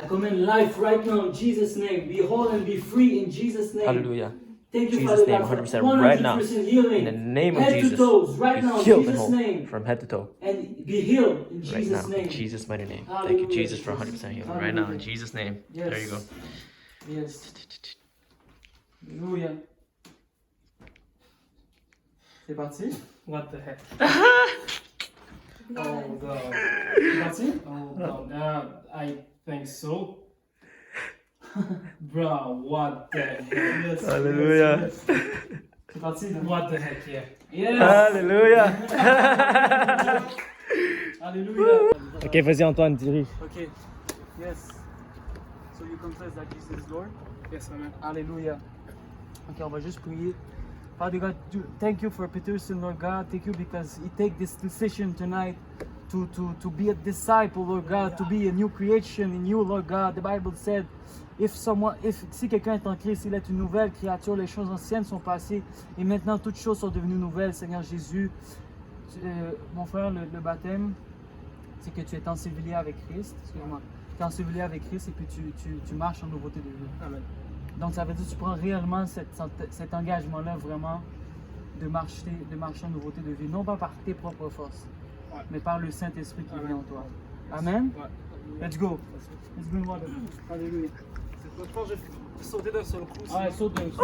I command life right now in Jesus' name. Be whole and be free in Jesus' name. Hallelujah. Thank you, Jesus' Father name, God, for 100% right now. 100% healing. In the name of head Jesus. to toes, right Be now in healed and Jesus' whole name. from head to toe. And be healed in Right Jesus' now, name. in Jesus' mighty name. Hallelujah. Thank you, Jesus, for 100% healing. Right now, in Jesus' name. Yes. There you go. Yes. Alléluia. C'est parti? What the heck? Oh, God. C'est parti? Oh, God. I think so. Bro, what the heck? Yes, Hallelujah. yes, yes. C'est parti? Non? What the heck, yeah. Yes. Hallelujah. Alléluia. Ok, vas-y Antoine, dirige. Okay. Yes. So you confess that Jesus is Lord? Yes, amen. Alléluia. Ok, on va juste prier. Father God, thank you for Peterson, Lord God. Thank you because he take this decision tonight to be a disciple, Lord God, to be a new creation in you, Lord God. The Bible said, si quelqu'un est en Christ, il est une nouvelle créature, les choses anciennes sont passées et maintenant toutes choses sont devenues nouvelles, Seigneur Jésus. Mon frère, le baptême, c'est que tu es enseveli avec Christ, excuse-moi, tu es enseveli avec Christ et puis tu marches en nouveauté de vie. Amen. Donc ça veut dire que tu prends réellement cet engagement-là vraiment de marcher en nouveauté de vie, non pas par tes propres forces, Ouais. mais par le Saint-Esprit qui Amen. vient en toi. Amen. Ouais. Let's go. Let's go in water. Alléluia. Je pense que je vais sauter d'un seul coup. Ah, saute d'un coup.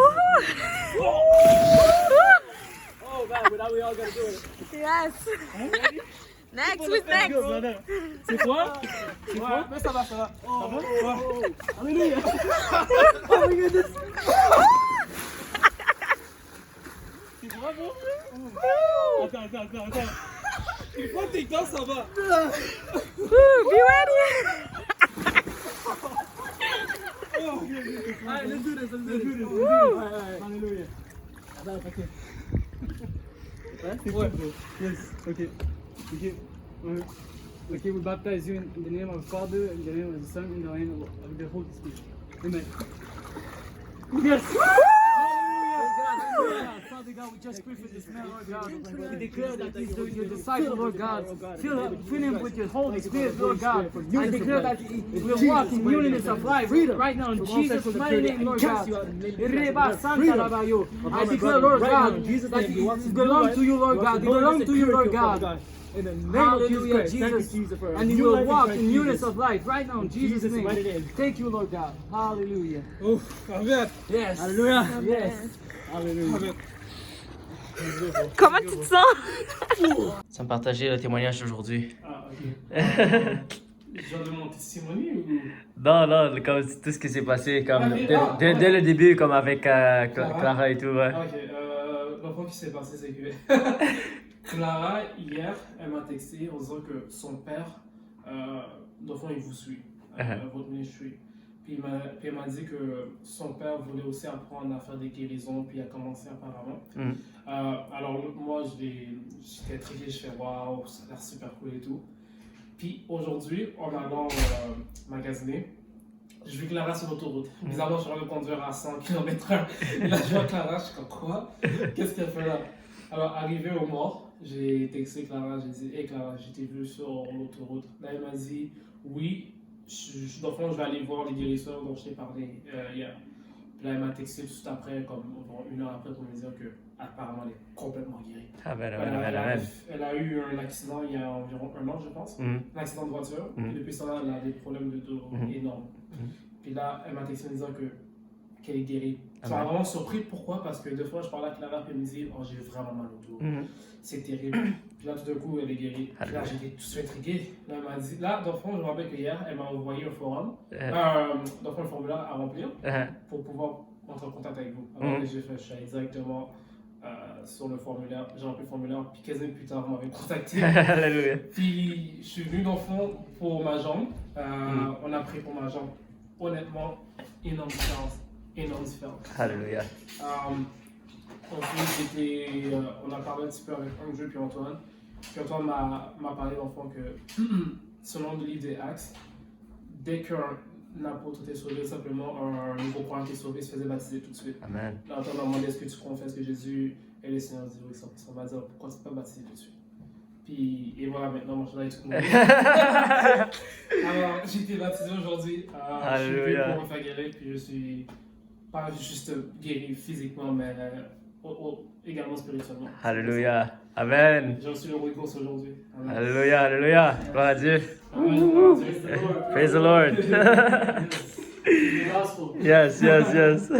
Oh, man, but now we all gotta do it. Yes. Next, who's next? C'est quoi? C'est quoi? Mais ça va, ça va. Ça va? Ouais. Alléluia. Oh my goodness. C'est bravo. Attends. Il faut que t'es ça va. Be ready. Allez, let's do this. Alléluia. Attends, ok. Ouais. Yes. Okay. Okay, we baptize you in the name of the Father, in the name of the Son, in the name of the Holy Spirit. Amen. Yes! Father God, we just pray for this man, Lord God. We declare that he's your disciple, Lord God. Fill him with your Holy Spirit, Lord God. I declare that he will walk in unity of life right now in Jesus' mighty name, Lord God. Reba Santa Labayo. I declare, Lord God, that he belongs to you, Lord God. He belongs to you, Lord God. In the name Hallelujah, of Jesus Christ. Jesus. Thank you, Jesus, for And you will walk in newness of life right now in Jesus' Jesus' mighty name. name. Thank you, Lord God. Hallelujah. Oh, amen. Yes. Alléluia. Yes. Hallelujah. Amen. Comment tu te sens? Sans partager le témoignage d'aujourd'hui. Ah, ok. Genre de mon testimony ou... Non, comme tout ce qui s'est passé, comme Ah, dès le début, comme avec Clara et tout. Ouais. Ah, ok, l'enfant qui s'est passé, c'est que Clara, hier, elle m'a texté en disant que son père, l'enfant, il vous suit, votre ministry. Puis elle m'a dit que son père voulait aussi apprendre à faire des guérisons, puis il a commencé apparemment. Alors moi, j'étais intrigué, je fais waouh, ça a l'air super cool et tout. Puis aujourd'hui, en allant magasiner, je vis Clara sur l'autoroute. Bizarrement, je suis en train de conduire à 100 km/h. Et là, je vois Clara, je suis comme quoi? Qu'est-ce qu'elle fait là? Alors, arrivé au mort, j'ai texté Clara, j'ai dit, hey Clara, je t'ai vu sur l'autoroute. Là, elle m'a dit, oui, dans le fond, je vais aller voir les guérisseurs dont je t'ai parlé hier. Puis là, elle m'a texté tout de suite après, comme environ 1 heure après, pour me dire qu'apparemment, elle est complètement guérie. Amen. Elle a eu un accident il y a environ 1 an, je pense. Un accident de voiture. Puis depuis ça, elle a des problèmes de dos énormes. Puis là, elle m'a texté en disant qu'elle est guérie. Ça m'a vraiment surpris. Pourquoi? Parce que deux fois, je parlais à Clara et elle me dit « Oh, j'ai vraiment mal au dos. C'est terrible. » Puis là, tout d'un coup, elle est guérie. Puis là, j'étais tout de suite intrigué. Là, elle m'a dit... Là, dans le fond, je me rappelle qu'hier, elle m'a envoyé un forum. Dans le fond, un formulaire à remplir pour pouvoir entrer en contact avec vous. Alors que j'ai fait, je suis allé directement sur le formulaire. J'ai rempli le formulaire. Puis 15 minutes plus tard, vous m'avez contacté. Alléluia. Puis je suis venu dans le fond pour ma jambe. On a pris pour ma jambe. Honnêtement, énorme différence. Alléluia. Ensuite, on a parlé un petit peu avec Andrew puis Antoine. Puis Antoine m'a parlé dans le fond que selon le livre des Actes, dès qu'un apôtre était sauvé, simplement un nouveau croyant qui est sauvé se faisait baptiser tout de suite. Amen. Là, Antoine m'a demandé est-ce que tu confesses que Jésus est le Seigneur? Je dis oui, ça m'a dit pourquoi tu ne pas baptiser tout de suite? Puis, et voilà, maintenant, mon chandail est tout mouillé. Alors, j'ai été baptisé aujourd'hui. Je suis venu Alléluia. pour me faire guérir, puis je suis pas juste guéri physiquement, mais également spirituellement. Alléluia. Amen. J'ai reçu le Holy Ghost aujourd'hui. Amen. Alléluia, alléluia. Gloire à Dieu. Amen. Praise the Lord. The gospel. Yes, yes, yes.